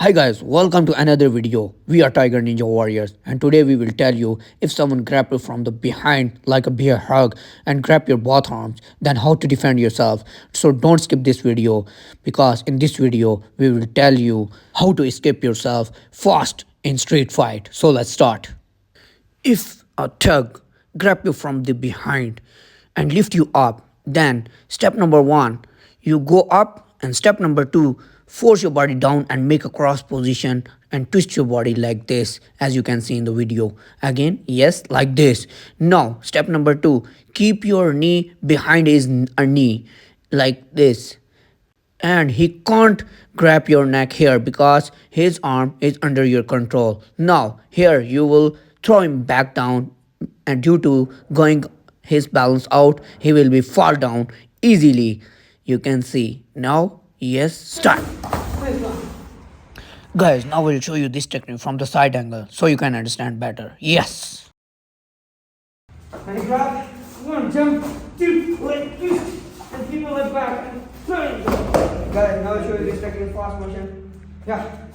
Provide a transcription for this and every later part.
Hi guys, welcome to another video. We are Tiger Ninja Warriors and today we will tell you if someone grab you from the behind like a bear hug and grab your both arms, then how to defend yourself. So don't skip this video because in this video we will tell you how to escape yourself fast in street fight. So let's start. If a thug grab you from the behind and lift you up, then step number one, you go up, and step number two, force your body down and make a cross position and twist your body like this as you can see in the video. Again, yes, like this. Now, step number two, keep your knee behind his knee like this, and he can't grab your neck here because his arm is under your control. Now here you will throw him back down, and due to going his balance out, he will be fall down easily. You can see now. Yes, start. Guys, now we'll show you this technique from the side angle so you can understand better. Yes. And grab, one, jump, two, like this, and keep your leg back and turn. Guys, now I'll show you this technique fast motion. Yeah.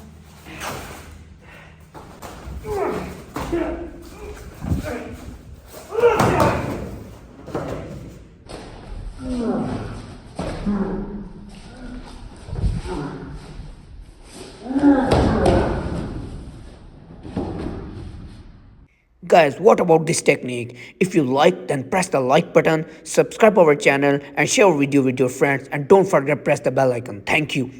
Guys, what about this technique? If you like, then press the like button, subscribe our channel and share our video with your friends, and don't forget press the bell icon. Thank you.